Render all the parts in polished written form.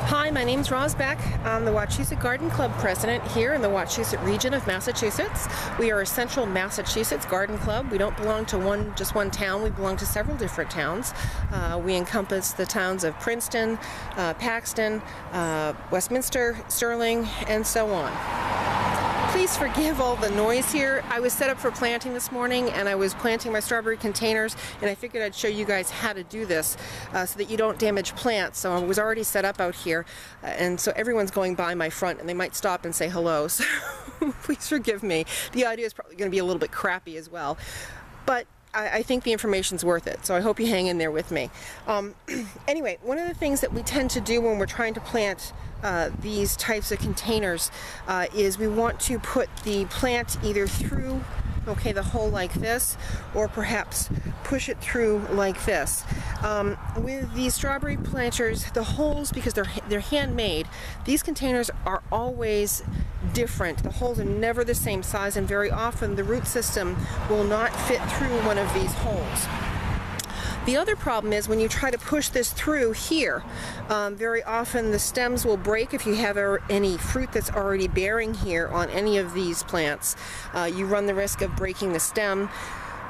Hi, my name's Roz Beck. I'm the Wachusett Garden Club president here in the Wachusett region of Massachusetts. We are a central Massachusetts garden club. We don't belong to just one town. We belong to several different towns. We encompass the towns of Princeton, Paxton, Westminster, Sterling, and so on. Please forgive all the noise here. I was set up for planting this morning and I was planting my strawberry containers, and I figured I'd show you guys how to do this so that you don't damage plants. So I was already set up out here and so everyone's going by my front and they might stop and say hello. So please forgive me. The audio is probably going to be a little bit crappy as well, but I think the information's worth it, so I hope you hang in there with me. Anyway, one of the things that we tend to do when we're trying to plant these types of containers is we want to put the plant either through the hole like this, or perhaps push it through like this. With these strawberry planters, the holes, because they're handmade, these containers are always different. The holes are never the same size, and very often the root system will not fit through one of these holes. The other problem is when you try to push this through here, very often the stems will break if you have any fruit that's already bearing here on any of these plants. You run the risk of breaking the stem,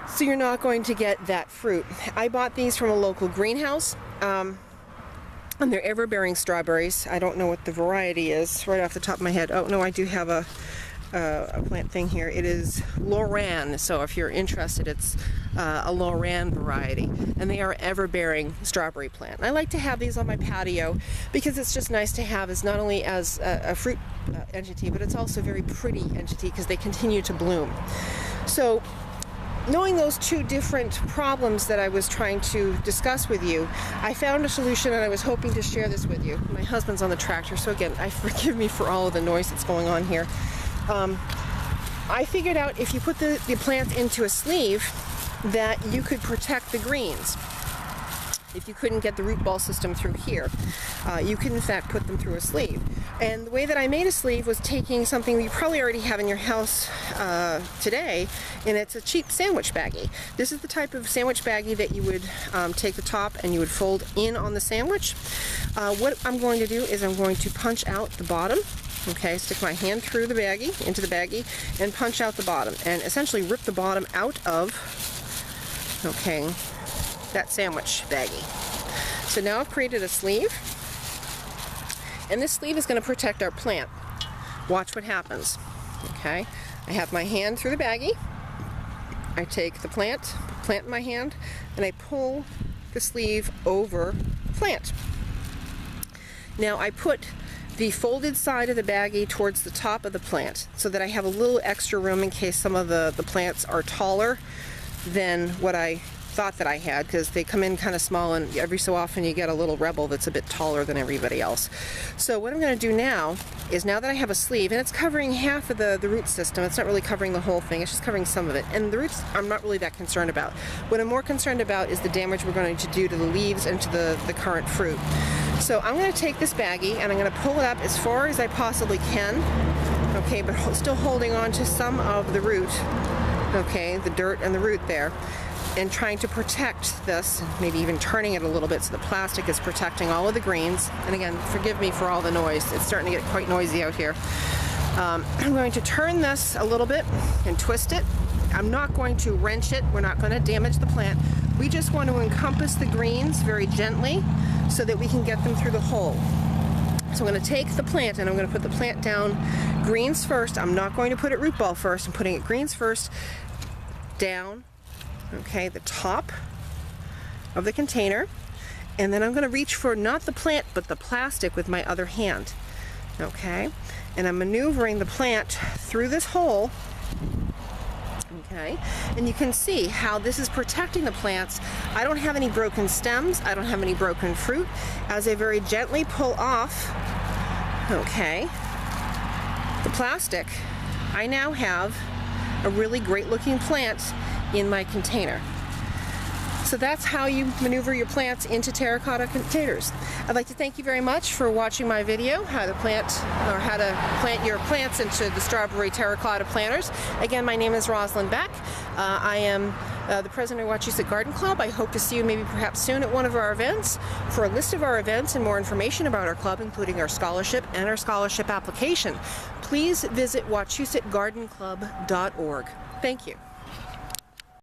so you're not going to get that fruit. I bought these from a local greenhouse, and they're ever-bearing strawberries. I don't know what the variety is right off the top of my head. Oh no, I do have a plant thing here. It is Lorraine, so if you're interested, it's a Lorraine variety, and they are ever-bearing strawberry plant. And I like to have these on my patio because it's just nice to have as not only as a fruit entity, but it's also a very pretty entity because they continue to bloom. So knowing those two different problems that I was trying to discuss with you, I found a solution, and I was hoping to share this with you. My husband's on the tractor, so again, forgive me for all of the noise that's going on here. I figured out if you put the plants into a sleeve that you could protect the greens. If you couldn't get the root ball system through here, you could in fact put them through a sleeve. And the way that I made a sleeve was taking something you probably already have in your house today, and it's a cheap sandwich baggie. This is the type of sandwich baggie that you would take the top and you would fold in on the sandwich. What I'm going to do is I'm going to punch out the bottom. Okay, stick my hand through the baggie, into the baggie, and punch out the bottom, and essentially rip the bottom out of, that sandwich baggie. So now I've created a sleeve, and this sleeve is going to protect our plant. Watch what happens. Okay, I have my hand through the baggie, I take the plant in my hand, and I pull the sleeve over the plant. Now I put the folded side of the baggie towards the top of the plant so that I have a little extra room in case some of the plants are taller than what I thought that I had, because they come in kind of small, and every so often you get a little rebel that's a bit taller than everybody else. So what I'm going to do now is, now that I have a sleeve, and it's covering half of the root system, it's not really covering the whole thing, it's just covering some of it, and the roots I'm not really that concerned about. What I'm more concerned about is the damage we're going to do to the leaves and to the current fruit. So I'm going to take this baggie and I'm going to pull it up as far as I possibly can, but still holding on to some of the root, the dirt and the root there, and trying to protect this, maybe even turning it a little bit so the plastic is protecting all of the greens. And again, forgive me for all the noise, it's starting to get quite noisy out here. I'm going to turn this a little bit and twist it. I'm not going to wrench it, we're not going to damage the plant. We just want to encompass the greens very gently so that we can get them through the hole. So I'm going to take the plant and I'm going to put the plant down greens first. I'm not going to put it root ball first. I'm putting it greens first, down, the top of the container. And then I'm going to reach for not the plant but the plastic with my other hand. And I'm maneuvering the plant through this hole. And you can see how this is protecting the plants. I don't have any broken stems, I don't have any broken fruit. As I very gently pull off, the plastic, I now have a really great looking plant in my container. So that's how you maneuver your plants into terracotta containers. I'd like to thank you very much for watching my video, how to plant your plants into the strawberry terracotta planters. Again, my name is Rosalind Beck. I am the president of Wachusett Garden Club. I hope to see you maybe perhaps soon at one of our events. For a list of our events and more information about our club, including our scholarship and our scholarship application, please visit WachusettGardenClub.org. Thank you.